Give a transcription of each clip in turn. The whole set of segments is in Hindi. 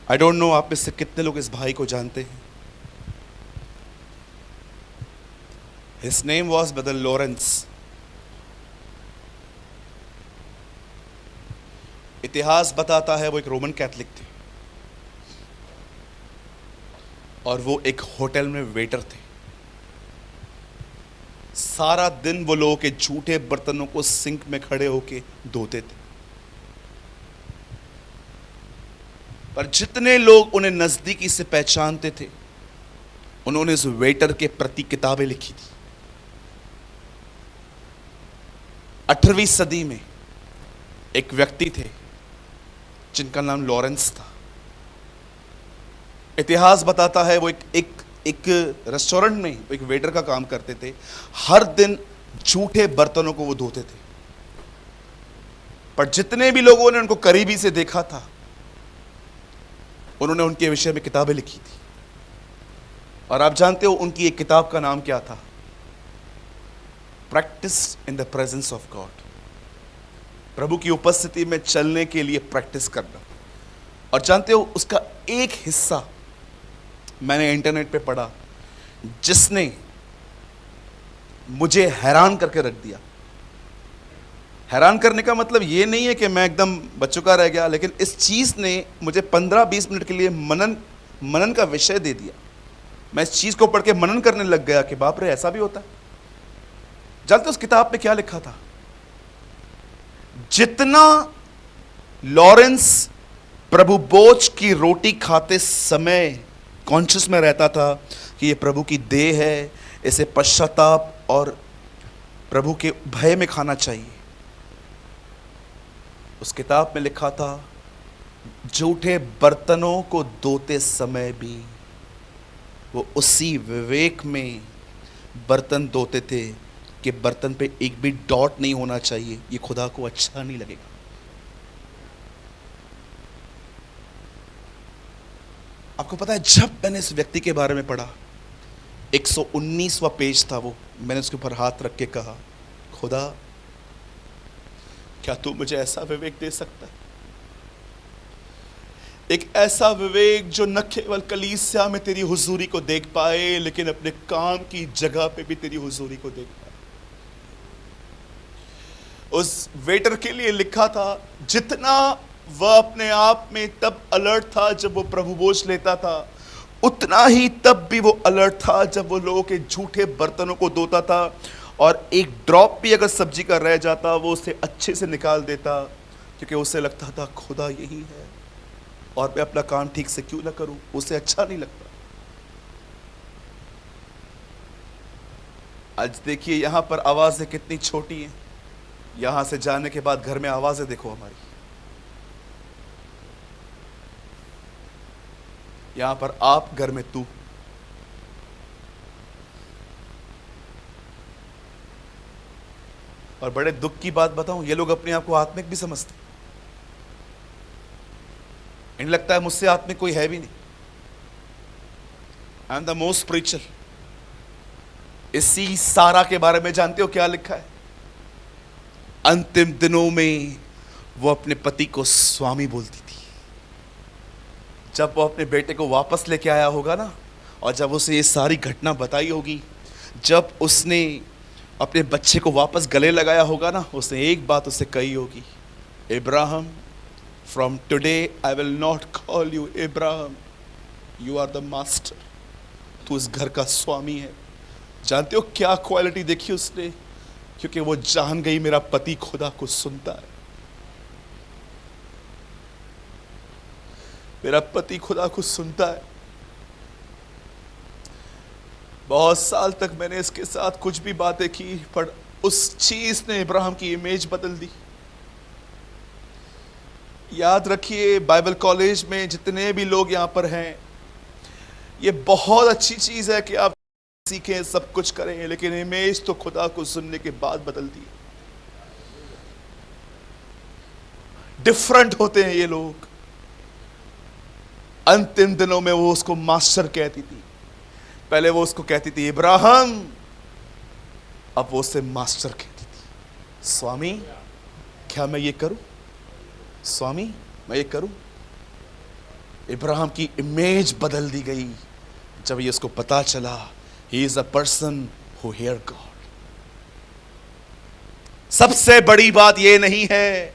आई डोंट नो आप में से कितने लोग इस भाई को जानते हैं। His name was brother Lawrence. इतिहास बताता है वो एक रोमन कैथलिक थे और वो एक होटल में वेटर थे। सारा दिन वो लोगों के झूठे बर्तनों को सिंक में खड़े होके धोते थे। पर जितने लोग उन्हें नजदीकी से पहचानते थे, उन्होंने उस वेटर के प्रति किताबें लिखी थी। 18वीं सदी में एक व्यक्ति थे जिनका नाम लॉरेंस था। इतिहास बताता है वो एक रेस्टोरेंट में एक वेटर का काम करते थे। हर दिन झूठे बर्तनों को वो धोते थे। पर जितने भी लोगों ने उनको करीबी से देखा था, उन्होंने उनके विषय में किताबें लिखी थी। और आप जानते हो उनकी एक किताब का नाम क्या था? Practice in the presence of God. प्रभु की उपस्थिति में चलने के लिए प्रैक्टिस करना। और जानते हो उसका एक हिस्सा मैंने इंटरनेट पे पढ़ा जिसने मुझे हैरान करके रख दिया। हैरान करने का मतलब ये नहीं है कि मैं एकदम बच्चों रह गया, लेकिन इस चीज ने मुझे 15-20 मिनट के लिए मनन का विषय दे दिया। मैं इस चीज को पढ़ के मनन करने लग गया कि बाप रे, ऐसा भी होता है। जानते हो उस किताब में क्या लिखा था? जितना लॉरेंस प्रभु बोझ की रोटी खाते समय कॉन्शियस में रहता था कि ये प्रभु की देह है, इसे पश्चाताप और प्रभु के भय में खाना चाहिए, उस किताब में लिखा था झूठे बर्तनों को धोते समय भी वो उसी विवेक में बर्तन धोते थे कि बर्तन पे एक भी डॉट नहीं होना चाहिए, ये खुदा को अच्छा नहीं लगेगा। आपको पता है, जब मैंने इस व्यक्ति के बारे में पढ़ा, 119वां पेज था वो, मैंने उसके ऊपर हाथ रख के कहा, खुदा क्या तू मुझे ऐसा विवेक दे सकता है? एक ऐसा विवेक जो न केवल कलीसिया में तेरी हुजूरी को देख पाए, लेकिन अपने काम की जगह पे भी तेरी हुजूरी को देख पाए। उस वेटर के लिए लिखा था, जितना वह अपने आप में तब अलर्ट था जब वो प्रभु बोझ लेता था, उतना ही तब भी वो अलर्ट था जब वो लोगों के झूठे बर्तनों को धोता था। और एक ड्रॉप भी अगर सब्जी का रह जाता, वो उसे अच्छे से निकाल देता, क्योंकि उसे लगता था खुदा यही है और मैं अपना काम ठीक से क्यों ना करूं, उसे अच्छा नहीं लगता। आज देखिए यहां पर आवाजें कितनी छोटी हैं, यहां से जाने के बाद घर में आवाजें देखो हमारी। यहां पर आप, घर में तू। और बड़े दुख की बात बताऊं, ये लोग अपने आप को आत्मिक भी समझते, इन्हें लगता है मुझसे आत्मिक कोई है भी नहीं। I am the most spiritual. इसी सारा के बारे में जानते हो क्या लिखा है? अंतिम दिनों में वो अपने पति को स्वामी बोलती थी। जब वो अपने बेटे को वापस लेके आया होगा ना, और जब उसे ये सारी घटना बताई होगी, जब उसने अपने बच्चे को वापस गले लगाया होगा ना, उसने एक बात उससे कही होगी, Ibrahim, from today I will not call you Ibrahim, you are the master. तू इस घर का स्वामी है। जानते हो क्या क्वालिटी देखी उसने? क्योंकि वो जान गई मेरा पति खुदा को सुनता है, मेरा पति खुदा को सुनता है। बहुत साल तक मैंने इसके साथ कुछ भी बातें की, पर उस चीज ने इब्राहिम की इमेज बदल दी। याद रखिए, बाइबल कॉलेज में जितने भी लोग यहां पर हैं, ये बहुत अच्छी चीज है कि आप सीखें, सब कुछ करें, लेकिन इमेज तो खुदा को सुनने के बाद बदलती है। डिफरेंट होते हैं ये लोग। अंतिम दिनों में वो उसको मास्टर कहती थी, पहले वो उसको कहती थी इब्राहिम, अब वो उससे मास्टर कहती थी। स्वामी, क्या मैं ये करूं? स्वामी, मैं ये करूं? इब्राहिम की इमेज बदल दी गई जब ये उसको पता चला he is a person who here God. सबसे बड़ी बात यह नहीं है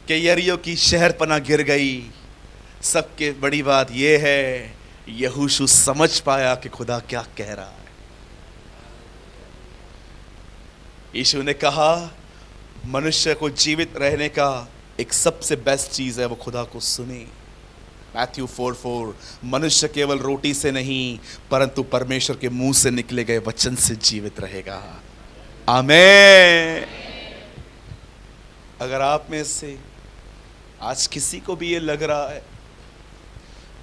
कि यरीहो की शहरपनाह गिर गई, सबके बड़ी बात यह है यहोशू समझ पाया कि खुदा क्या कह रहा है। यीशु ने कहा मनुष्य को जीवित रहने का एक सबसे बेस्ट चीज है वो खुदा को सुने। मैथ्यू 4:4 मनुष्य केवल रोटी से नहीं परंतु परमेश्वर के मुंह से निकले गए वचन से जीवित रहेगा। आमीन। अगर आप में से आज किसी को भी ये लग रहा है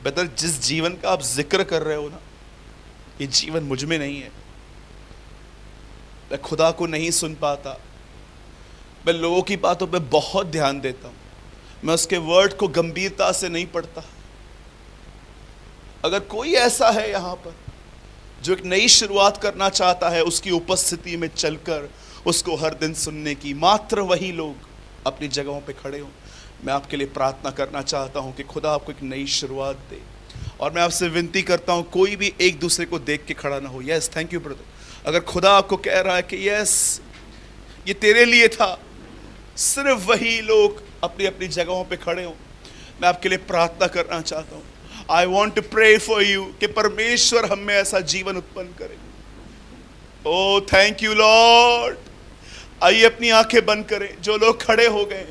बदल जिस जीवन का आप जिक्र कर रहे हो ना, ये जीवन मुझ में नहीं है, मैं खुदा को नहीं सुन पाता, मैं लोगों की बातों पे बहुत ध्यान देता हूं, मैं उसके वर्ड को गंभीरता से नहीं पढ़ता। अगर कोई ऐसा है यहां पर जो एक नई शुरुआत करना चाहता है, उसकी उपस्थिति में चलकर उसको हर दिन सुनने की, मात्र वही लोग अपनी जगहों पे खड़े हो। मैं आपके लिए प्रार्थना करना चाहता हूं कि खुदा आपको एक नई शुरुआत दे। और मैं आपसे विनती करता हूं कोई भी एक दूसरे को देख के खड़ा ना हो। Yes, thank you brother. अगर खुदा आपको कह रहा है कि यस ये तेरे लिए था, सिर्फ वही लोग अपनी अपनी जगहों पे खड़े हो, मैं आपके लिए प्रार्थना करना चाहता हूं। I want to pray for you कि परमेश्वर हम में ऐसा जीवन उत्पन्न करे। Oh thank you lord. आइए अपनी आंखें बंद करें जो लोग खड़े हो गए।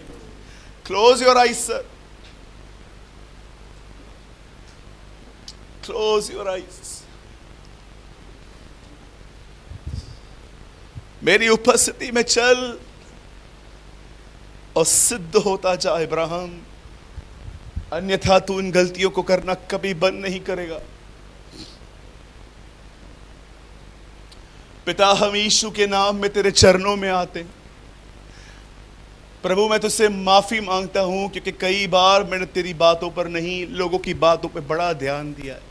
Close your eyes sir, close your eyes. मेरी उपस्थिति में चल और सिद्ध होता जा इब्राहिम, अन्यथा तू इन गलतियों को करना कभी बंद नहीं करेगा। पिता, हम यीशु के नाम में तेरे चरणों में आते हैं। प्रभु, मैं तुझसे माफी मांगता हूं क्योंकि कई बार मैंने तेरी बातों पर नहीं, लोगों की बातों पर बड़ा ध्यान दिया है।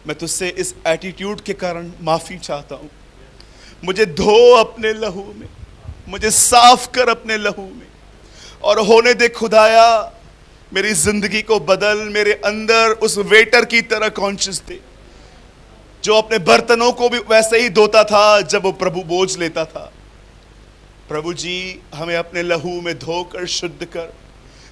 मैं तुझसे इस एटीट्यूड के कारण माफी चाहता हूं। मुझे धो अपने लहू में, मुझे साफ कर अपने लहू में, और होने दे खुदाया मेरी जिंदगी को बदल। मेरे अंदर उस वेटर की तरह कॉन्शियस दे जो अपने बर्तनों को भी वैसे ही धोता था जब वो प्रभु बोझ लेता था। प्रभु जी, हमें अपने लहू में धोकर शुद्ध कर,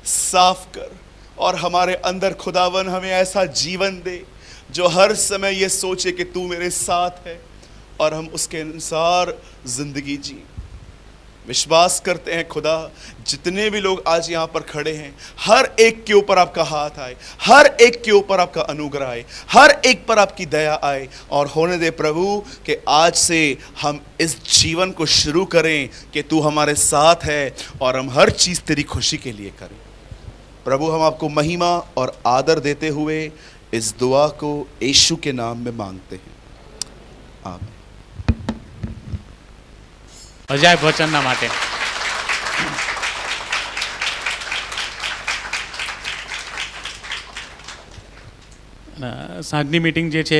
साफ कर, और हमारे अंदर खुदावन हमें ऐसा जीवन दे जो हर समय ये सोचे कि तू मेरे साथ है और हम उसके अनुसार जिंदगी जी। विश्वास करते हैं खुदा, जितने भी लोग आज यहाँ पर खड़े हैं, हर एक के ऊपर आपका हाथ आए, हर एक के ऊपर आपका अनुग्रह आए, हर एक पर आपकी दया आए। और होने दे प्रभु कि आज से हम इस जीवन को शुरू करें कि तू हमारे साथ है और हम हर चीज़ तेरी खुशी के लिए करें। प्रभु, हम आपको महिमा और आदर देते हुए इस दुआ को यीशु के नाम में मांगते हैं, आमीन। અજાયબ વચનના માટે સાંજની મિટિંગ જે છે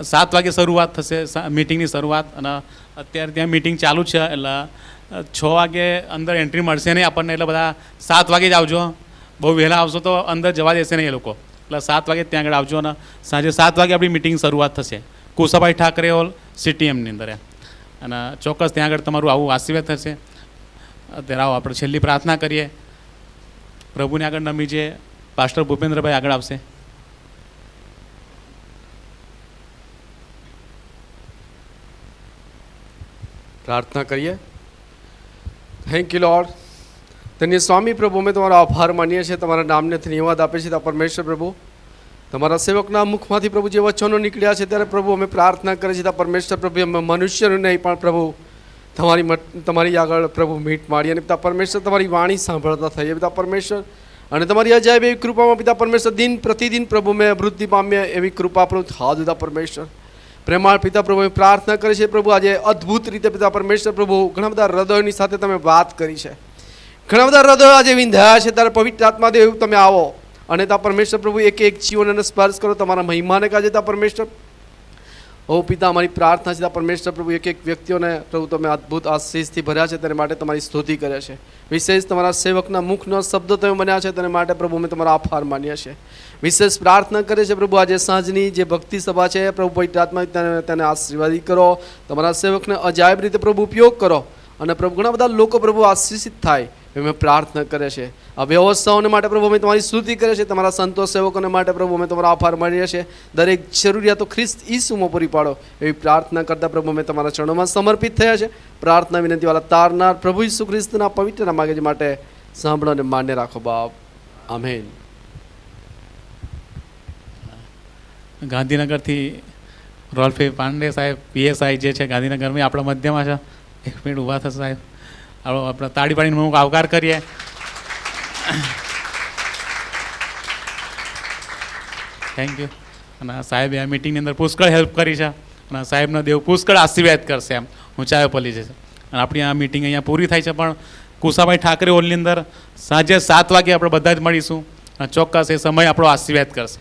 7 વાગે શરૂઆત થશે, મિટિંગની શરૂઆત, અને અત્યારે ત્યાં મિટિંગ ચાલુ છે એટલે 6 વાગે અંદર એન્ટ્રી મળશે નહીં આપણને, એટલે બધા 7 વાગે જ આવજો। બહુ વહેલા આવશો તો અંદર જવા દેશે નહીં એ લોકો, એટલે 7 વાગે ત્યાં આગળ આવજો। અને સાંજે 7 વાગે આપણી મિટિંગ શરૂઆત થશે કુશાભાઈ ઠાકરે હોલ CTMની અંદર, અને ચોક્કસ ત્યાં આગળ તમારું આવું આશીર્વાદ થશે। અત્યારે આવો આપણે છેલ્લી પ્રાર્થના કરીએ, પ્રભુને આગળ નમી જે પાસ્ટર ભૂપેન્દ્રભાઈ આગળ આવશે। प्रार्थना करिए। Thank you Lord. धन्य स्वामी प्रभु, में तुम्हारा आभार मानीए छे, तमारा नामने धन्यवाद आपे छे। परमेश्वर प्रभु, तमारा सेवकना मुखमांथी प्रभु जे वचनो निकळ्या छे त्यारे प्रभु अमे प्रार्थना करे छे परमेश्वर प्रभु, अमे मनुष्यनो नहीं पण प्रभु तमारी आगळ प्रभु मीट मारी अने पिता परमेश्वर तमारी वाणी सांभळता थईए पिता परमेश्वर, अने तमारी अजायब एवी कृपामां पिता परमेश्वर दिन प्रतिदिन प्रभु में वृद्धि पाम्या एवी कृपा प्रभु था पिता परमेश्वर। प्रेमाळ पिता प्रभु अमे प्रार्थना करे छे प्रभु, आज अद्भुत रीते पिता परमेश्वर प्रभु घणा बधा हृदयोनी साथे तमे बात करी छे, घणा बधा हृदयो आज विंध्या छे, त्यारे पवित्र आत्मा देव तमे आवो અને તા પરમેશ્વર પ્રભુ એક એક જીવનને સ્પર્શ કરો, તમારા મહિમાને કાજે તા પરમેશ્વર ઓ પિતા, અમારી પ્રાર્થના છે પરમેશ્વર પ્રભુ, એક એક વ્યક્તિઓને પ્રભુ તમે અદ્ભુત આશીષથી ભર્યા છે, તેના માટે તમારી સ્તુતિ કરે છે. વિશેષ તમારા સેવકના મુખનો શબ્દ તમે બન્યા છે, તેના માટે પ્રભુ અમે તમારો આભાર માનીએ છીએ. વિશેષ પ્રાર્થના કરે છે પ્રભુ, આજે સાંજની જે ભક્તિ સભા છે પ્રભુ, પવિત્ર આત્મા તેને આશીર્વાદિત કરો, તમારા સેવકને અજાયબ રીતે પ્રભુ ઉપયોગ કરો, અને પ્રભુ ઘણા બધા લોકો પ્રભુ આશીષિત થાય અમે પ્રાર્થના કરે છે. આ વ્યવસ્થાઓને માટે પ્રભુ અમે તમારી સ્તુતિ કરે છે. તમારા સંતો સેવકોને માટે પ્રભુ અમે તમારો આભાર માનીએ છીએ. દરેક જરૂરિયાતો ખ્રિસ્ત ઈસુમાં પૂરી પાડો એવી પ્રાર્થના કરતા પ્રભુ અમે તમારા ચરણોમાં સમર્પિત થયા છે. પ્રાર્થના વિનંતીવાળા તારનાર પ્રભુ ઈસુ ખ્રિસ્તના પવિત્ર નામ માગે માટે સાંભળો અને માન્ય રાખો બાપ. આમેન. ગાંધીનગરથી રોલ્ફે પાંડે સાહેબ પીએસઆઈ જે છે ગાંધીનગરમાં આપણા મધ્યમાં છે. એક મિનિટ ઊભા થશે સાહેબ, આપણે તાળી પાડીને હું આવકાર કરીએ. Thank you. અને સાહેબે આ મિટિંગની અંદર પુષ્કળ હેલ્પ કરી છે, અને સાહેબનો દેવ પુષ્કળ આશીર્વાદ કરશે એમ ઊંચાઈઓ પલી જશે. અને આપણી આ મિટિંગ અહીંયા પૂરી થાય છે, પણ કુસાભાઈ ઠાકરે હોલની અંદર સાંજે 7 વાગે આપણે બધા જ મળીશું, અને ચોક્કસ એ સમય આપણો આશીર્વાદ કરશે.